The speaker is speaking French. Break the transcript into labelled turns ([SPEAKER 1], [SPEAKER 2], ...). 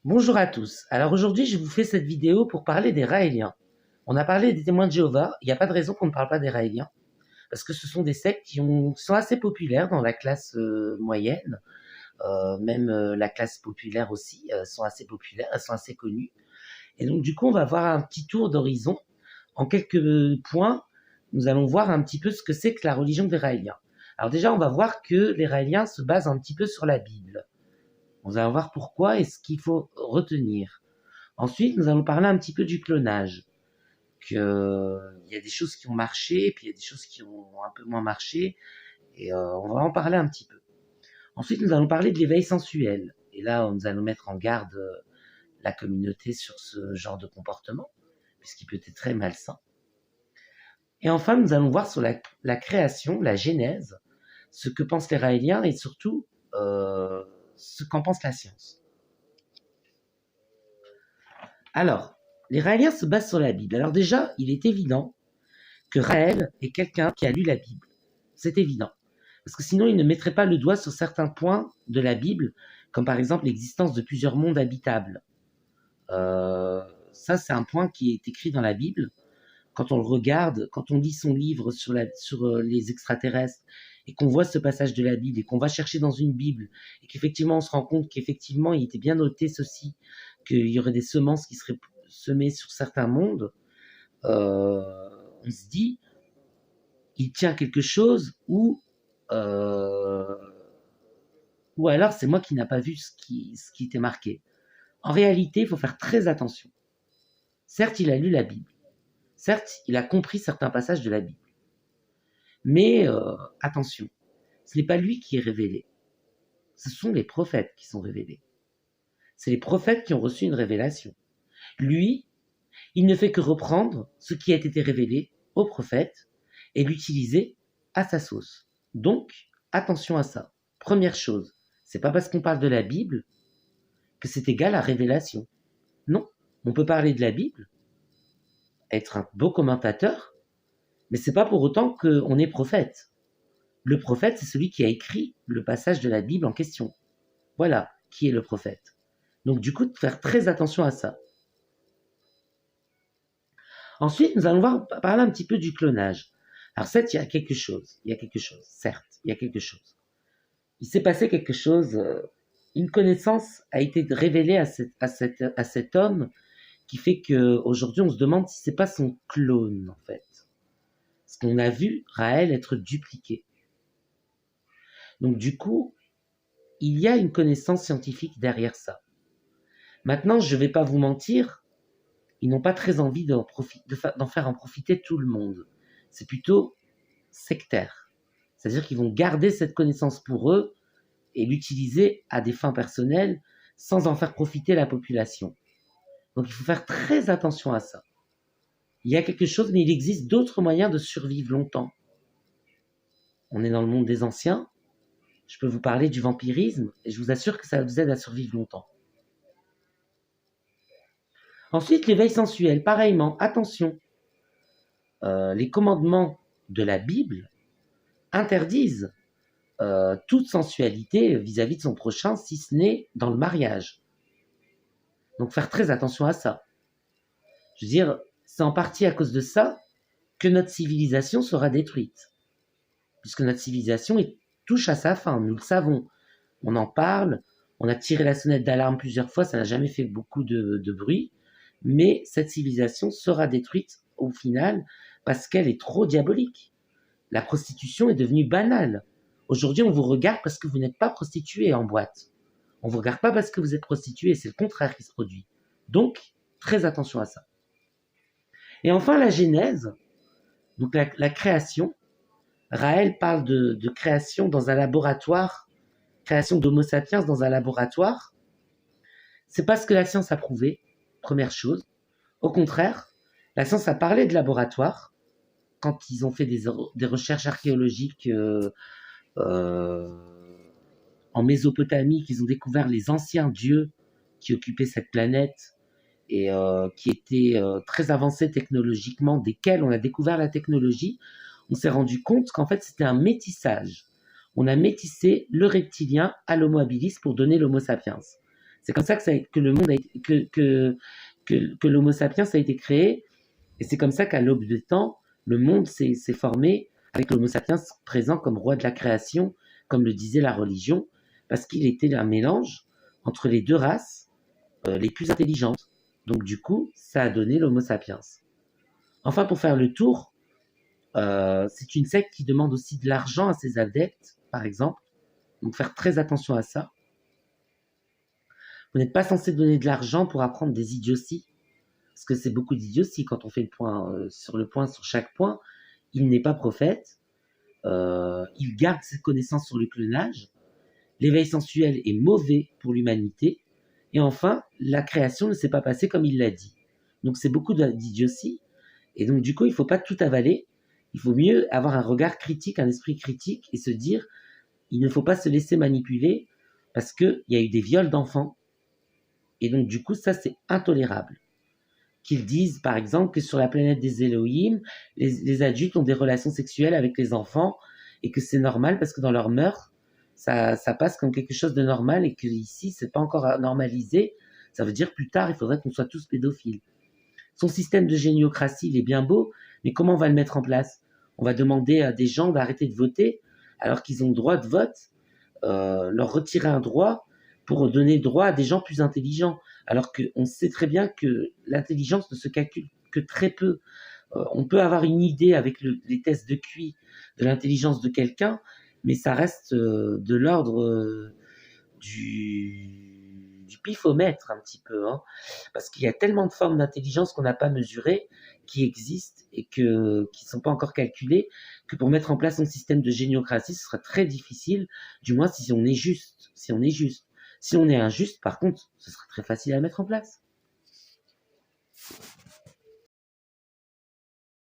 [SPEAKER 1] Bonjour à tous. Alors aujourd'hui, je vous fais cette vidéo pour parler des Raéliens. On a parlé des témoins de Jéhovah, il n'y a pas de raison qu'on ne parle pas des Raéliens, parce que ce sont des sectes sont assez populaires dans la classe moyenne, même la classe populaire aussi, sont assez populaires, elles sont assez connues. Et donc du coup, on va voir un petit tour d'horizon. En quelques points, nous allons voir un petit peu ce que c'est que la religion des Raéliens. Alors déjà, on va voir que les Raéliens se basent un petit peu sur la Bible. On va voir pourquoi et ce qu'il faut retenir. Ensuite, nous allons parler un petit peu du clonage. Il y a des choses qui ont marché, puis il y a des choses qui ont un peu moins marché, et on va en parler un petit peu. Ensuite, nous allons parler de l'éveil sensuel. Et là, nous allons mettre en garde la communauté sur ce genre de comportement, puisqu'il peut être très malsain. Et enfin, nous allons voir sur la création, la genèse, ce que pensent les Raéliens et surtout ce qu'en pense la science. Alors, les Raéliens se basent sur la Bible. Alors déjà, il est évident que Raël est quelqu'un qui a lu la Bible. C'est évident. Parce que sinon, il ne mettrait pas le doigt sur certains points de la Bible, comme par exemple l'existence de plusieurs mondes habitables. Ça, c'est un point qui est écrit dans la Bible. Quand on le regarde, quand on lit son livre sur les extraterrestres, et qu'on voit ce passage de la Bible, et qu'on va chercher dans une Bible, et qu'effectivement, on se rend compte qu'effectivement, il était bien noté ceci, qu'il y aurait des semences qui seraient semées sur certains mondes, on se dit, il tient quelque chose ou alors c'est moi qui n'ai pas vu ce qui était marqué. En réalité, il faut faire très attention. Certes, il a lu la Bible. Certes, il a compris certains passages de la Bible. Mais attention, ce n'est pas lui qui est révélé. Ce sont les prophètes qui sont révélés. C'est les prophètes qui ont reçu une révélation. Lui, il ne fait que reprendre ce qui a été révélé aux prophètes et l'utiliser à sa sauce. Donc, attention à ça. Première chose, c'est pas parce qu'on parle de la Bible que c'est égal à révélation. Non, on peut parler de la Bible, être un beau commentateur, mais c'est pas pour autant qu'on est prophète. Le prophète, c'est celui qui a écrit le passage de la Bible en question. Voilà qui est le prophète. Donc du coup, faire très attention à ça. Ensuite, nous allons parler un petit peu du clonage. Alors certes, il y a quelque chose, certes, il y a quelque chose. Il s'est passé quelque chose, une connaissance a été révélée à cet homme qui fait qu'aujourd'hui, on se demande si c'est pas son clone, en fait. Parce qu'on a vu Raël être dupliqué. Donc du coup, il y a une connaissance scientifique derrière ça. Maintenant, je ne vais pas vous mentir, ils n'ont pas très envie d'en faire en profiter tout le monde. C'est plutôt sectaire. C'est-à-dire qu'ils vont garder cette connaissance pour eux et l'utiliser à des fins personnelles sans en faire profiter la population. Donc il faut faire très attention à ça. Il y a quelque chose, mais il existe d'autres moyens de survivre longtemps. On est dans le monde des anciens. Je peux vous parler du vampirisme et je vous assure que ça vous aide à survivre longtemps. Ensuite, l'éveil sensuel, pareillement, attention. Les commandements de la Bible interdisent toute sensualité vis-à-vis de son prochain, si ce n'est dans le mariage. Donc faire très attention à ça. Je veux dire, c'est en partie à cause de ça que notre civilisation sera détruite. Puisque notre civilisation touche à sa fin, nous le savons. On en parle, on a tiré la sonnette d'alarme plusieurs fois, ça n'a jamais fait beaucoup de bruit, mais cette civilisation sera détruite au final parce qu'elle est trop diabolique. La prostitution est devenue banale. Aujourd'hui, on vous regarde parce que vous n'êtes pas prostitué en boîte. On ne vous regarde pas parce que vous êtes prostitué, c'est le contraire qui se produit. Donc, très attention à ça. Et enfin, la genèse, donc la création. Raël parle de création dans un laboratoire, création d'Homo sapiens dans un laboratoire. C'est pas ce que la science a prouvé, première chose. Au contraire, la science a parlé de laboratoire quand ils ont fait des recherches archéologiques en Mésopotamie, qu'ils ont découvert les anciens dieux qui occupaient cette planète et qui étaient très avancés technologiquement, desquels on a découvert la technologie. On s'est rendu compte qu'en fait, c'était un métissage. On a métissé le reptilien à l'homo habilis pour donner l'homo sapiens. C'est comme ça que le monde que l'Homo sapiens a été créé, et c'est comme ça qu'à l'aube des temps, le monde s'est formé avec l'Homo sapiens présent comme roi de la création, comme le disait la religion, parce qu'il était un mélange entre les deux races les plus intelligentes. Donc du coup, ça a donné l'Homo sapiens. Enfin, pour faire le tour, c'est une secte qui demande aussi de l'argent à ses adeptes, par exemple. Donc faire très attention à ça. Vous n'êtes pas censé donner de l'argent pour apprendre des idioties, parce que c'est beaucoup d'idioties quand on fait le point sur chaque point. Il n'est pas prophète, il garde ses connaissances sur le clonage, l'éveil sensuel est mauvais pour l'humanité, et enfin, la création ne s'est pas passée comme il l'a dit. Donc c'est beaucoup d'idioties, et donc du coup, il ne faut pas tout avaler, il faut mieux avoir un regard critique, un esprit critique, et se dire, il ne faut pas se laisser manipuler, parce qu'il y a eu des viols d'enfants, et donc du coup, ça c'est intolérable. Qu'ils disent par exemple que sur la planète des Elohim, les adultes ont des relations sexuelles avec les enfants, et que c'est normal parce que dans leur mœurs, ça passe comme quelque chose de normal, et que ici c'est pas encore normalisé. Ça veut dire plus tard, il faudrait qu'on soit tous pédophiles. Son système de géniocratie, il est bien beau, mais comment on va le mettre en place? On va demander à des gens d'arrêter de voter alors qu'ils ont le droit de vote, leur retirer un droit pour donner droit à des gens plus intelligents, alors qu'on sait très bien que l'intelligence ne se calcule que très peu. On peut avoir une idée avec les tests de QI de l'intelligence de quelqu'un, mais ça reste de l'ordre du pifomètre un petit peu, hein, parce qu'il y a tellement de formes d'intelligence qu'on n'a pas mesurées, qui existent et qui ne sont pas encore calculées, que pour mettre en place un système de géniocratie, ce sera très difficile, du moins si on est juste. Si on est injuste, par contre, ce sera très facile à mettre en place.